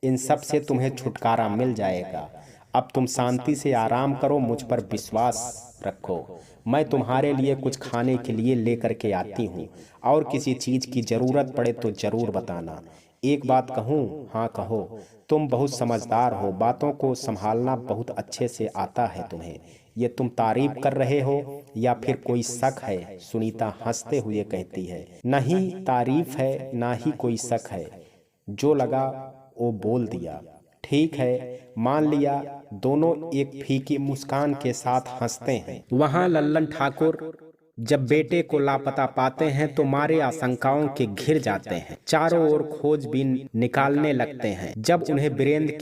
इन सब से तुम्हें छुटकारा मिल जाएगा। अब तुम शांति से आराम करो, मुझ पर विश्वास रखो। मैं तुम्हारे लिए कुछ खाने के लिए लेकर के आती हूँ, और किसी चीज़ की ज़रूरत पड़े तो ज़रूर बताना। एक बात कहूँ? हाँ कहो। तुम बहुत समझदार हो, बातों को संभालना बहुत अच्छे से आता है तुम्हें। ये तुम तारीफ कर रहे हो या फिर कोई शक है? सुनीता हंसते हुए कहती है, नहीं तारीफ है ना ही कोई शक है, जो लगा वो बोल दिया। ठीक है, मान लिया। दोनों एक फीकी मुस्कान के साथ हंसते हैं। वहां लल्लन ठाकुर जब बेटे को लापता पाते हैं तो मारे आशंकाओं के घिर जाते हैं। चारों ओर खोजबीन निकालने लगते हैं। जब उन्हें वीरेंद्र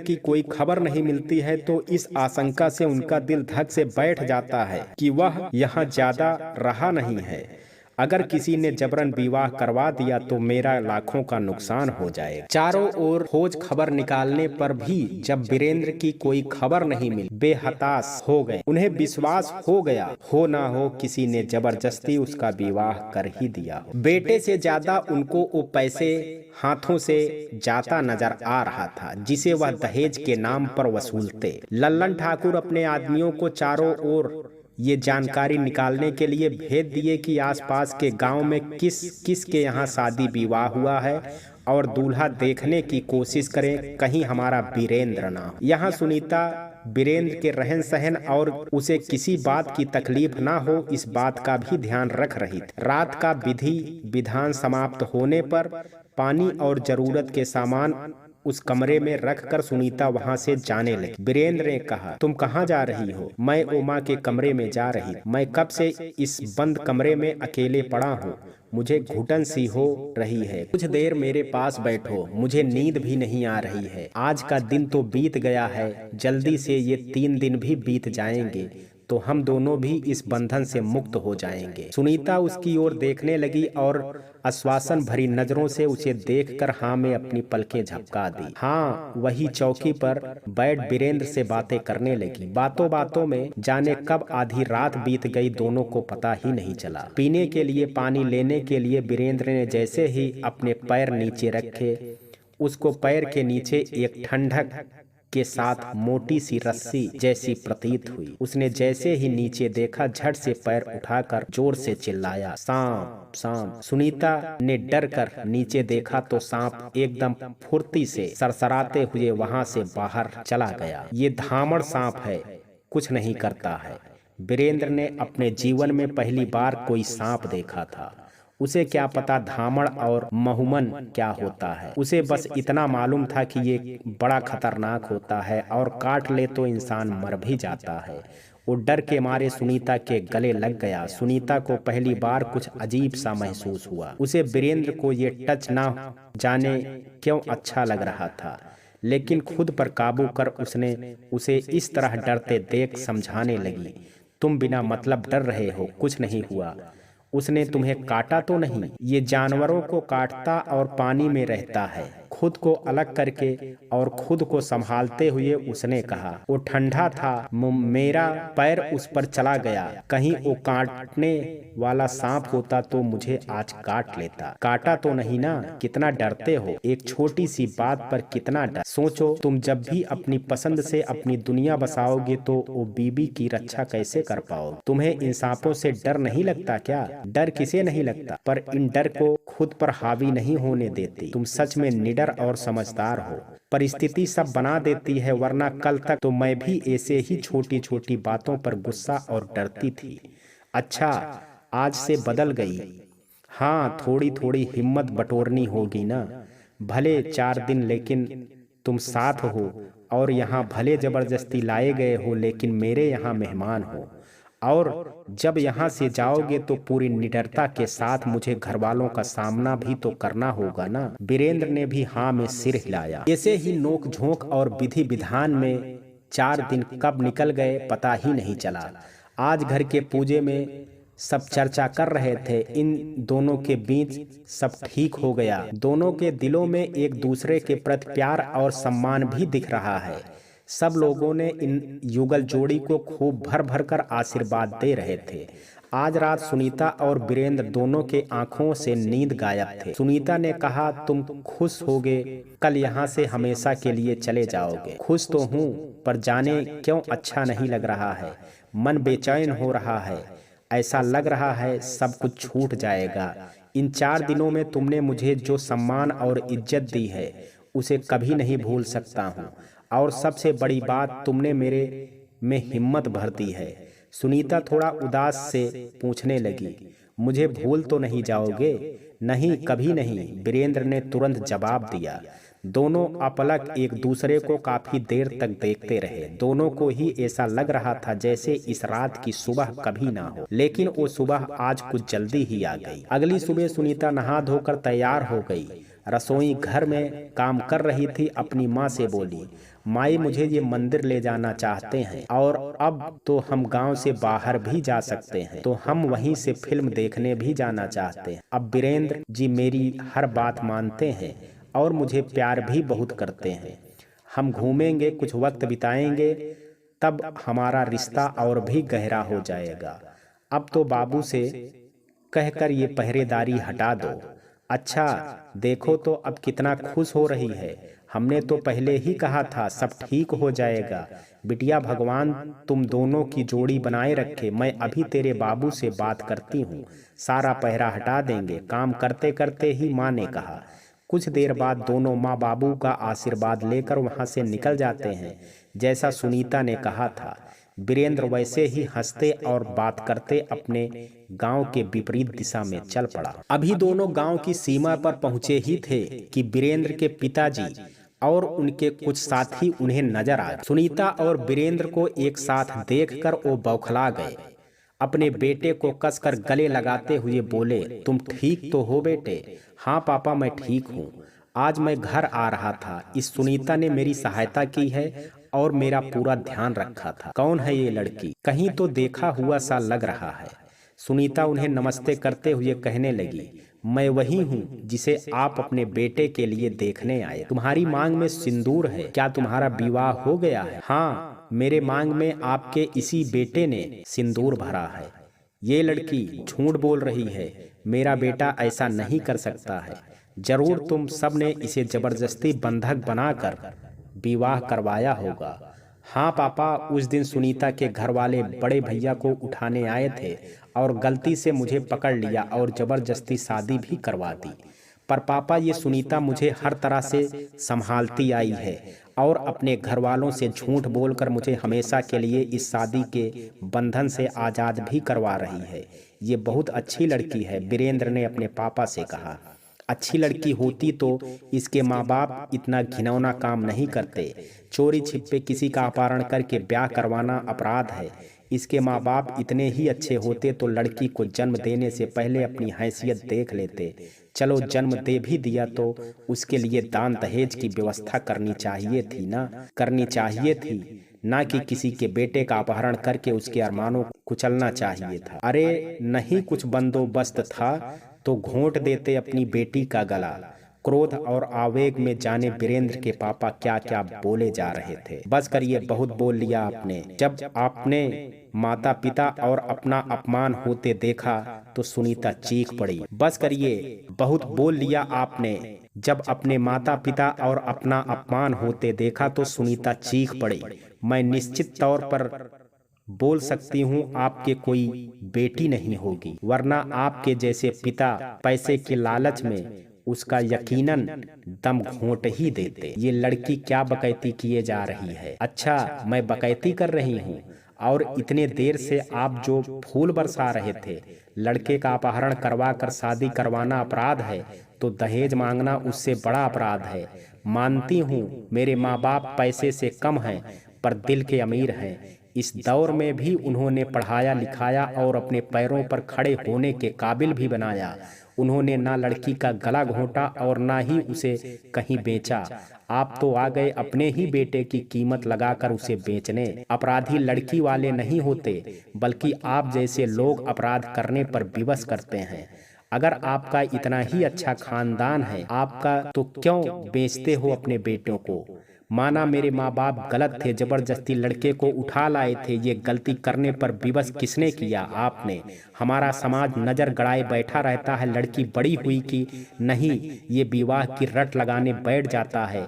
की कोई खबर नहीं मिलती है तो इस आशंका से उनका दिल धक से बैठ जाता है कि वह यहाँ ज्यादा रहा नहीं है। अगर किसी ने जबरन विवाह करवा दिया तो मेरा लाखों का नुकसान हो जाएगा। चारों ओर खोज खबर निकालने पर भी जब वीरेंद्र की कोई खबर नहीं मिली, बेहताश हो गए। उन्हें विश्वास हो गया हो ना हो किसी ने जबरदस्ती उसका विवाह कर ही दिया हो। बेटे से ज्यादा उनको वो पैसे हाथों से जाता नजर आ रहा था जिसे वह दहेज के नाम पर वसूलते। लल्लन ठाकुर अपने आदमियों को चारों ओर ये जानकारी निकालने के लिए भेज दिए कि आसपास के गांव में किस किस के यहाँ शादी विवाह हुआ है और दूल्हा देखने की कोशिश करें, कहीं हमारा वीरेंद्र ना हो। यहाँ सुनीता वीरेंद्र के रहन सहन और उसे किसी बात की तकलीफ ना हो इस बात का भी ध्यान रख रही थी। रात का विधि विधान समाप्त होने पर पानी और जरूरत के सामान उस कमरे में रखकर सुनीता वहां से जाने लगी। वीरेंद्र ने कहा, तुम कहाँ जा रही हो? मैं उमा के कमरे में जा रही। मैं कब से इस बंद कमरे में अकेले पड़ा हूँ, मुझे घुटन सी हो रही है। कुछ देर मेरे पास बैठो, मुझे नींद भी नहीं आ रही है। आज का दिन तो बीत गया है, जल्दी से ये 3 दिन भी बीत जाएंगे तो हम दोनों भी इस बंधन से मुक्त हो जाएंगे। सुनीता उसकी ओर देखने लगी और आश्वासन भरी नजरों से उसे देखकर हाँ में अपनी पलकें झपका दी। हाँ, वही चौकी पर बैठ वीरेंद्र से बातें करने लगी। बातों बातों में जाने कब आधी रात बीत गई, दोनों को पता ही नहीं चला। पीने के लिए पानी लेने के लिए वीरेंद्र ने जैसे ही अपने पैर नीचे रखे, उसको पैर के नीचे एक ठंडक के साथ मोटी सी रस्सी जैसी प्रतीत हुई। उसने जैसे ही नीचे देखा, झट से पैर उठाकर जोर से चिल्लाया, सांप सांप। सुनीता ने डर कर नीचे देखा तो सांप एकदम फुर्ती से सरसराते हुए वहां से बाहर चला गया। ये धामड़ सांप है, कुछ नहीं करता है। वीरेंद्र ने अपने जीवन में पहली बार कोई सांप देखा था। उसे क्या पता धामड़ और महुमन क्या होता है। उसे बस इतना मालूम था कि ये बड़ा खतरनाक होता है और काट ले तो इंसान मर भी जाता है। वो डर के मारे सुनीता के गले लग गया। सुनीता को पहली बार कुछ अजीब सा महसूस हुआ। उसे वीरेंद्र को ये टच ना जाने क्यों अच्छा लग रहा था, लेकिन खुद पर काबू कर उसने उसे इस तरह डरते देख समझाने लगी, तुम बिना मतलब डर रहे हो, कुछ नहीं हुआ। उसने तुम्हें काटा तो नहीं? ये जानवरों को काटता और पानी में रहता है। खुद को अलग करके और खुद को संभालते हुए उसने कहा, वो ठंडा था, मेरा पैर उस पर चला गया। कहीं वो काटने वाला सांप होता तो मुझे आज काट लेता। काटा तो नहीं ना? कितना डरते हो, एक छोटी सी बात पर कितना डर। सोचो, तुम जब भी अपनी पसंद से अपनी दुनिया बसाओगे तो वो बीबी की रक्षा कैसे कर पाओगे? तुम्हें इन सांपों से डर नहीं लगता क्या? डर किसे नहीं लगता, पर इन डर को खुद पर हावी नहीं होने देती। तुम सच में निडर और समझदार हो। परिस्थिति सब बना देती है, वरना कल तक तो मैं भी ऐसे ही छोटी छोटी बातों पर गुस्सा और डरती थी। अच्छा, आज से बदल गई। हाँ, थोड़ी थोड़ी हिम्मत बटोरनी होगी ना। भले 4 दिन, लेकिन तुम साथ हो और यहाँ भले जबरदस्ती लाए गए हो, लेकिन मेरे यहाँ मेहमान हो। और जब यहाँ से जाओगे तो पूरी निडरता के साथ मुझे घर वालों का सामना भी तो करना होगा ना। वीरेंद्र ने भी हाँ में सिर हिलाया। ऐसे ही नोक झोंक और विधि विधान में 4 दिन कब निकल गए पता ही नहीं चला। आज घर के पूजे में सब चर्चा कर रहे थे। इन दोनों के बीच सब ठीक हो गया। दोनों के दिलों में एक दूसरे के प्रति प्यार और सम्मान भी दिख रहा है। सब लोगों ने इन युगल जोड़ी को खूब भर भर कर आशीर्वाद दे रहे थे। आज रात सुनीता और वीरेंद्र दोनों के आंखों से नींद गायब थे। सुनीता ने कहा, तुम खुश होगे, कल यहाँ से हमेशा के लिए चले जाओगे। खुश तो हूँ, पर जाने क्यों अच्छा नहीं लग रहा है। मन बेचैन हो रहा है। ऐसा लग रहा है सब कुछ छूट जाएगा। इन 4 दिनों में तुमने मुझे जो सम्मान और इज्जत दी है उसे कभी नहीं भूल सकता हूँ। और सबसे बड़ी बात, तुमने मेरे में हिम्मत भरती है। सुनीता थोड़ा उदास से पूछने लगी, मुझे भूल तो नहीं जाओगे? नहीं, कभी नहीं, वीरेंद्र ने तुरंत जवाब दिया। दोनों अपलक एक दूसरे को काफी देर तक देखते रहे। दोनों को ही ऐसा लग रहा था जैसे इस रात की सुबह कभी ना हो, लेकिन वो सुबह आज कुछ जल्दी ही आ गई। अगली सुबह सुनीता नहा धोकर तैयार हो गई। रसोई घर में काम कर रही थी। अपनी माँ से बोली, माई मुझे ये मंदिर ले जाना चाहते हैं और अब तो हम गांव से बाहर भी जा सकते हैं, तो हम वहीं से फिल्म देखने भी जाना चाहते हैं। अब वीरेंद्र जी मेरी हर बात मानते हैं और मुझे प्यार भी बहुत करते हैं। हम घूमेंगे, कुछ वक्त बिताएंगे, तब हमारा रिश्ता और भी गहरा हो जाएगा। अब तो बाबू से कहकर ये पहरेदारी हटा दो। अच्छा, देखो तो अब कितना खुश हो रही है। हमने तो पहले ही कहा था सब ठीक हो जाएगा। बिटिया, भगवान तुम दोनों की जोड़ी बनाए रखे। मैं अभी तेरे बाबू से बात करती हूँ, सारा पहरा हटा देंगे। काम करते करते ही माँ ने कहा। कुछ देर बाद दोनों माँ बाबू का आशीर्वाद लेकर वहां से निकल जाते हैं, जैसा सुनीता ने कहा था। वीरेंद्र वैसे ही हंसते और बात करते अपने गांव के विपरीत दिशा में चल पड़ा। अभी दोनों गांव की सीमा पर पहुंचे ही थे कि वीरेंद्र के पिताजी और उनके कुछ साथी उन्हें नजर आ गए। सुनीता और वीरेंद्र को एक साथ देखकर वो बौखला गए। अपने बेटे को कसकर गले लगाते हुए बोले, तुम ठीक तो हो बेटे? हाँ पापा, मैं ठीक हूँ। आज मैं घर आ रहा था, इस सुनीता ने मेरी सहायता की है और मेरा पूरा ध्यान रखा था। कौन है ये लड़की? कहीं तो देखा हुआ सा लग रहा है। सुनीता उन्हें नमस्ते करते हुए कहने लगी, मैं वही हूँ जिसे आप अपने बेटे के लिए देखने आए। तुम्हारी मांग में सिंदूर है, क्या तुम्हारा विवाह हो गया है? हाँ, मेरे मांग में आपके इसी बेटे ने सिंदूर भरा है। ये लड़की झूठ बोल रही है, मेरा बेटा ऐसा नहीं कर सकता है। जरूर तुम सब ने इसे जबरदस्ती बंधक बनाकर विवाह करवाया होगा। हाँ पापा, उस दिन सुनीता के घर वाले बड़े भैया को उठाने आए थे और गलती से मुझे पकड़ लिया और जबरदस्ती शादी भी करवा दी। पर पापा, ये सुनीता मुझे हर तरह से संभालती आई है और अपने घर वालों से झूठ बोलकर मुझे हमेशा के लिए इस शादी के बंधन से आज़ाद भी करवा रही है। ये बहुत अच्छी लड़की है, वीरेंद्र ने अपने पापा से कहा। अच्छी लड़की होती तो इसके माँ बाप इतना घिनौना काम नहीं करते। चोरी छिपे किसी का अपहरण करके ब्याह करवाना अपराध है। इसके माँ बाप इतने ही अच्छे होते तो लड़की को जन्म देने से पहले अपनी हैसियत देख लेते। चलो, जन्म दे भी दिया तो उसके लिए दान दहेज की व्यवस्था करनी चाहिए थी ना कि किसी के बेटे का अपहरण करके उसके अरमानों को कुचलना चाहिए था। अरे नहीं, कुछ बंदोबस्त था तो घोंट देते अपनी बेटी का गला। क्रोध और आवेग में जाने वीरेंद्र के पापा क्या क्या बोले जा रहे थे। बस करिए, बहुत बोल लिया आपने। जब आपने माता पिता और अपना अपमान होते देखा तो सुनीता चीख पड़ी। बस करिए, बहुत बोल लिया आपने। जब अपने माता पिता और अपना अपमान होते देखा तो सुनीता चीख पड़ी। मैं निश्चित तौर पर बोल सकती हूँ आपके कोई बेटी नहीं होगी, वरना आपके जैसे पिता पैसे के लालच में उसका यकीनन दम घोंट ही देते। ये लड़की क्या बकैती किए जा रही है? अच्छा, मैं बकैती कर रही हूँ? और इतने देर से आप जो फूल बरसा रहे थे, लड़के का अपहरण करवा कर शादी करवाना अपराध है तो दहेज मांगना उससे बड़ा अपराध है। मानती हूँ मेरे माँ बाप पैसे से कम हैं पर दिल के अमीर हैं। इस दौर में भी उन्होंने पढ़ाया लिखाया और अपने पैरों पर खड़े होने के काबिल भी बनाया। उन्होंने ना लड़की का गला घोंटा और ना ही उसे कहीं बेचा। आप तो आ गए अपने ही बेटे की कीमत लगाकर उसे बेचने। अपराधी लड़की वाले नहीं होते, बल्कि आप जैसे लोग अपराध करने पर विवश करते हैं। अगर आपका इतना ही अच्छा खानदान है आपका, तो क्यों बेचते हो अपने बेटों को? माना मेरे माँ बाप गलत थे, जबरदस्ती लड़के को उठा लाए थे। ये गलती करने पर विवश किसने किया? आपने। हमारा समाज नजर गड़ाए बैठा रहता है, लड़की बड़ी हुई कि नहीं ये विवाह की रट लगाने बैठ जाता है।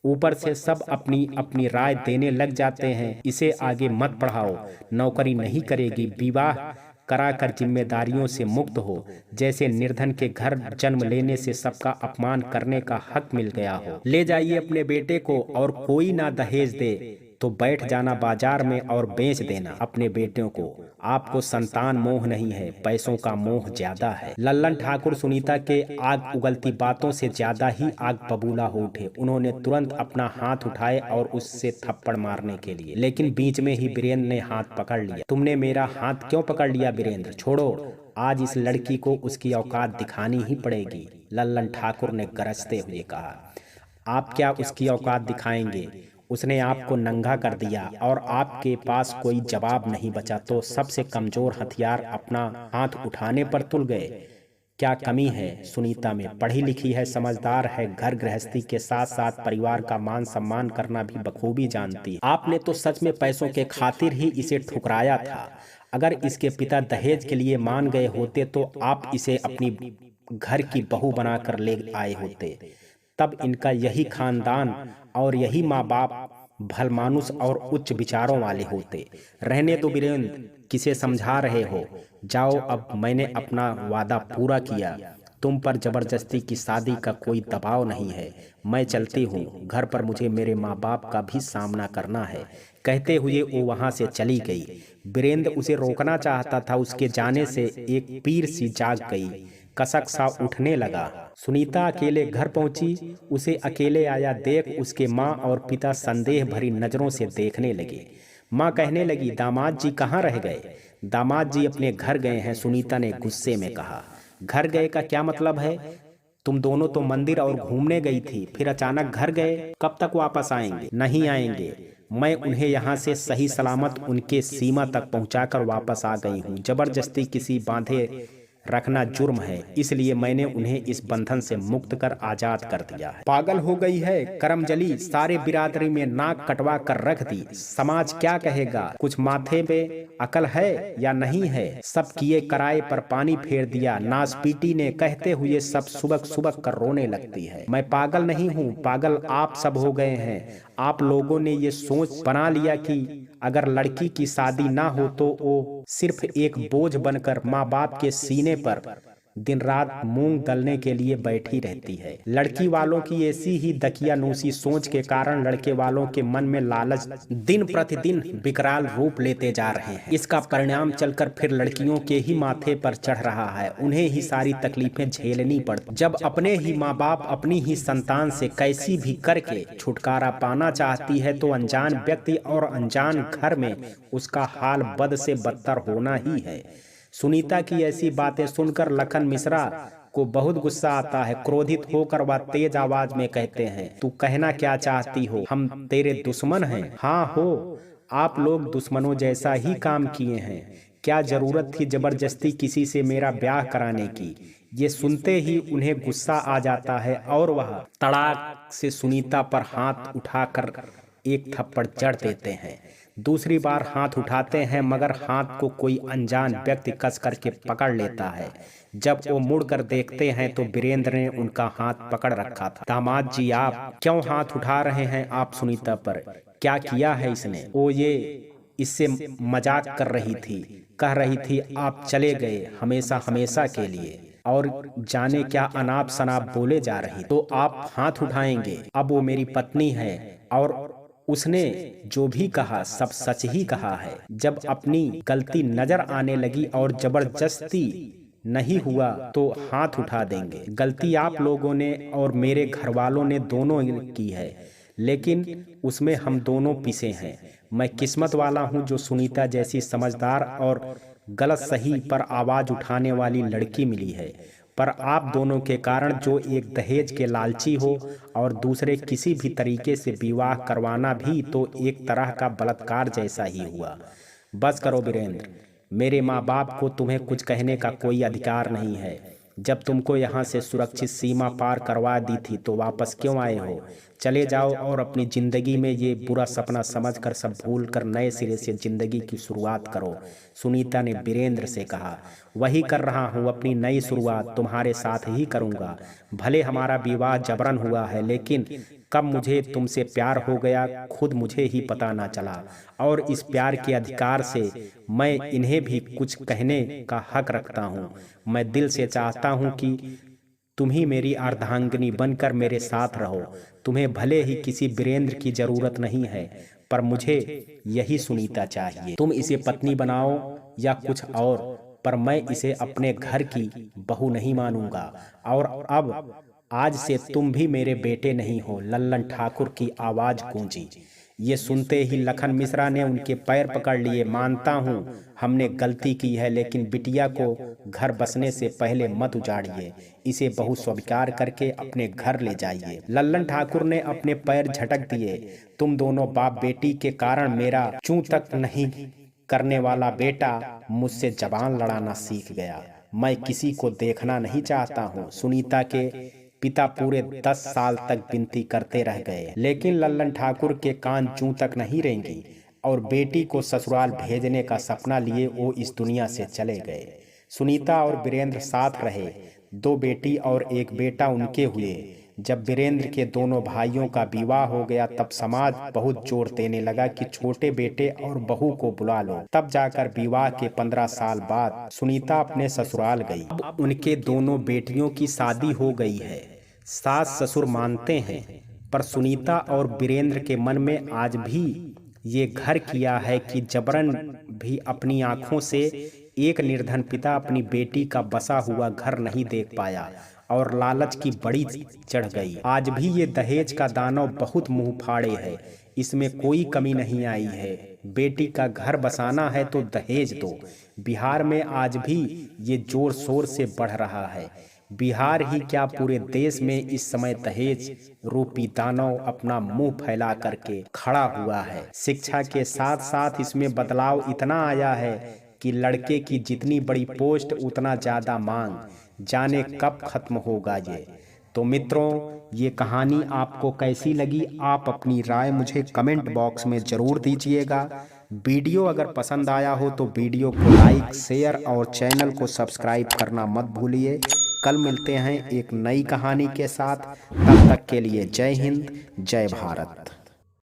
ऊपर से सब अपनी अपनी राय देने लग जाते हैं। इसे आगे मत बढ़ाओ, नौकरी नहीं करेगी, विवाह कराकर जिम्मेदारियों से मुक्त हो, जैसे निर्धन के घर जन्म लेने से सबका अपमान करने का हक मिल गया हो। ले जाइए अपने बेटे को और कोई ना दहेज दे। तो बैठ जाना बाजार में और बेच देना अपने बेटों को। आपको संतान मोह नहीं है, पैसों का मोह ज्यादा है। लल्लन ठाकुर सुनीता के आग उगलती बातों से ज्यादा ही आग बबूला हो उठे। उन्होंने तुरंत अपना हाथ उठाए और उससे थप्पड़ मारने के लिए, लेकिन बीच में ही वीरेंद्र ने हाथ पकड़ लिया। तुमने मेरा हाथ क्यों पकड़ लिया वीरेंद्र? छोड़ो, आज इस लड़की को उसकी औकात दिखानी ही पड़ेगी, लल्लन ठाकुर ने गरजते हुए कहा। आप क्या उसकी औकात दिखाएंगे? उसने आपको नंगा कर दिया और आपके पास कोई जवाब नहीं बचा तो सबसे कमजोर हथियार अपना हाथ उठाने पर तुल गए। क्या कमी है सुनीता में? पढ़ी लिखी है, समझदार है, घर गृहस्थी के साथ साथ परिवार का मान सम्मान करना भी बखूबी जानती है। आपने तो सच में पैसों के खातिर ही इसे ठुकराया था। अगर इसके पिता दहेज के लिए मान गए होते तो आप इसे अपनी घर की बहू बनाकर ले आए होते। तब इनका यही खानदान और यही माँ बाप भलमानुस और उच्च विचारों वाले होते। रहने दो वीरेंद्र, किसे समझा रहे हो? जाओ, अब मैंने अपना वादा पूरा किया। तुम पर जबरदस्ती की शादी का कोई दबाव नहीं है। मैं चलती हूँ, घर पर मुझे मेरे माँ बाप का भी सामना करना है। कहते हुए वो वहां से चली गई। वीरेंद्र उसे रोकना चाहता था, उसके जाने से एक पीर सी जाग गई, कसक सा उठने लगा। सुनीता अकेले घर पहुंची। उसे अकेले आया देख उसके माँ और पिता संदेह भरी नजरों से देखने लगे। माँ कहने लगी, दामाद जी कहाँ रह गए? दामाद जी अपने घर गए हैं, सुनीता ने गुस्से में कहा। घर गए का क्या मतलब है? तुम दोनों तो मंदिर और घूमने गई थी, फिर अचानक घर गए। कब तक वापस आएंगे? नहीं आएंगे। मैं उन्हें यहाँ से सही सलामत उनके सीमा तक पहुँचाकर वापस आ गई हूँ। जबरदस्ती किसी बांधे रखना जुर्म है, इसलिए मैंने उन्हें इस बंधन से मुक्त कर आजाद कर दिया है। पागल हो गई है करमजली, सारे बिरादरी में नाक कटवा कर रख दी। समाज क्या कहेगा? कुछ माथे पे अकल है या नहीं है? सब किए कराए पर पानी फेर दिया। नासपीटी ने कहते हुए सब सुबक सुबक कर रोने लगती है। मैं पागल नहीं हूँ, पागल आप सब हो गए हैं। आप लोगों ने ये सोच बना लिया कि अगर लड़की की शादी ना हो तो वो सिर्फ एक बोझ बनकर माँ बाप के सीने पर दिन रात मूंग दलने के लिए बैठी रहती है। लड़की वालों की ऐसी ही दकियानूसी सोच के कारण लड़के वालों के मन में लालच दिन प्रतिदिन विकराल रूप लेते जा रहे हैं। इसका परिणाम चलकर फिर लड़कियों के ही माथे पर चढ़ रहा है। उन्हें ही सारी तकलीफें झेलनी पड़ती। जब अपने ही माँ बाप अपनी ही संतान से कैसी भी करके छुटकारा पाना चाहती है तो अनजान व्यक्ति और अनजान घर में उसका हाल बद से बदतर होना ही है। सुनीता की ऐसी बातें सुनकर लखन मिश्रा को बहुत गुस्सा आता है। क्रोधित होकर वह तेज आवाज में कहते हैं, तू कहना क्या चाहती हो? हम तेरे दुश्मन हैं? हाँ हो, आप लोग दुश्मनों जैसा ही काम किए हैं। क्या जरूरत थी जबरदस्ती किसी से मेरा ब्याह कराने की? ये सुनते ही उन्हें गुस्सा आ जाता है और वह तड़ाक से सुनीता पर हाथ उठाकर एक थप्पड़ जड़ देते हैं। दूसरी बार हाथ उठाते हैं मगर हाथ को कोई अनजान व्यक्ति कस करके पकड़ लेता है। जब वो मुड़कर देखते हैं तो वीरेंद्र ने उनका हाथ पकड़ रखा था। दामाद जी आप क्यों हाथ उठा रहे हैं? आप सुनीता पर क्या किया है इसने? वो ये इससे मजाक कर रही थी, कह रही थी आप चले गए हमेशा हमेशा के लिए और जाने क्या अनाप शनाप बोले जा रही। तो आप हाथ उठाएंगे? अब वो मेरी पत्नी है और उसने जो भी कहा सब सच ही कहा है। जब अपनी गलती नजर आने लगी और जबरदस्ती नहीं हुआ तो हाथ उठा देंगे। गलती आप लोगों ने और मेरे घर वालों ने दोनों की है, लेकिन उसमें हम दोनों पिसे हैं। मैं किस्मत वाला हूं जो सुनीता जैसी समझदार और गलत सही पर आवाज उठाने वाली लड़की मिली है। पर आप दोनों के कारण जो एक दहेज के लालची हो और दूसरे किसी भी तरीके से विवाह करवाना भी तो एक तरह का बलात्कार जैसा ही हुआ। बस करो वीरेंद्र, मेरे माँ बाप को तुम्हें कुछ कहने का कोई अधिकार नहीं है। जब तुमको यहाँ से सुरक्षित सीमा पार करवा दी थी तो वापस क्यों आए हो? चले जाओ और अपनी जिंदगी में ये बुरा सपना समझकर सब भूल कर नए सिरे से जिंदगी की शुरुआत करो। सुनीता ने वीरेंद्र से कहा। वही कर रहा हूँ, अपनी नई शुरुआत तुम्हारे साथ ही करूँगा। भले हमारा विवाह जबरन हुआ है, लेकिन कब मुझे तुमसे प्यार हो गया खुद मुझे ही पता ना चला। और इस प्यार के अधिकार से मैं इन्हें भी कुछ कहने का हक रखता हूँ। मैं दिल से चाहता हूँ कि तुम ही मेरी अर्धांगिनी बनकर मेरे साथ रहो। तुम्हें भले ही किसी वीरेंद्र की जरूरत नहीं है, पर मुझे यही सुनीता चाहिए। तुम इसे पत्नी बनाओ या कुछ और, पर मैं इसे अपने घर की बहू नहीं मानूंगा। और अब आज से तुम भी मेरे बेटे नहीं हो। लल्लन ठाकुर की आवाज गूंजी। ये सुनते ही लखन मिश्रा ने उनके पैर पकड़ लिए। मानता हूँ हमने गलती की है, लेकिन बिटिया को घर बसने से पहले मत उजाड़िए। इसे बहू स्वीकार करके अपने घर ले जाइए। लल्लन ठाकुर ने अपने पैर झटक दिए। तुम दोनों बाप बेटी के कारण मेरा चूं तक नहीं करने वाला बेटा मुझसे जबान लड़ाना सीख गया। मैं किसी को देखना नहीं चाहता हूँ। सुनीता के पिता पूरे 10 साल तक विनती करते रह गए, लेकिन लल्लन ठाकुर के कान जूं तक नहीं रेंगी और बेटी को ससुराल भेजने का सपना लिए वो इस दुनिया से चले गए। सुनीता और वीरेंद्र साथ रहे। 2 बेटी और 1 बेटा उनके हुए। जब वीरेंद्र के दोनों भाइयों का विवाह हो गया तब समाज बहुत जोर देने लगा कि छोटे बेटे और बहू को बुला लो। तब जाकर विवाह के 15 साल बाद सुनीता अपने ससुराल गई। अब उनके दोनों बेटियों की शादी हो गई है। सास ससुर मानते हैं, पर सुनीता और वीरेंद्र के मन में आज भी ये घर किया है कि जबरन भी अपनी आंखों से एक निर्धन पिता अपनी बेटी का बसा हुआ घर नहीं देख पाया और लालच की बड़ी चढ़ गई। आज भी ये दहेज का दानव बहुत मुंह फाड़े है। इसमें कोई कमी नहीं आई है। बेटी का घर बसाना है तो दहेज दो। बिहार में आज भी ये जोर शोर से बढ़ रहा है। बिहार ही क्या पूरे देश में इस समय दहेज रूपी दानव अपना मुंह फैला करके खड़ा हुआ है। शिक्षा के साथ साथ इसमें बदलाव इतना आया है कि लड़के की जितनी बड़ी पोस्ट उतना ज्यादा मांग। जाने कब खत्म होगा ये। तो मित्रों, ये कहानी आपको कैसी लगी? आप अपनी राय मुझे कमेंट बॉक्स में जरूर दीजिएगा। वीडियो अगर पसंद आया हो तो वीडियो को लाइक, शेयर और चैनल को सब्सक्राइब करना मत भूलिए। कल मिलते हैं एक नई कहानी के साथ। तब तक के लिए जय हिंद, जय भारत।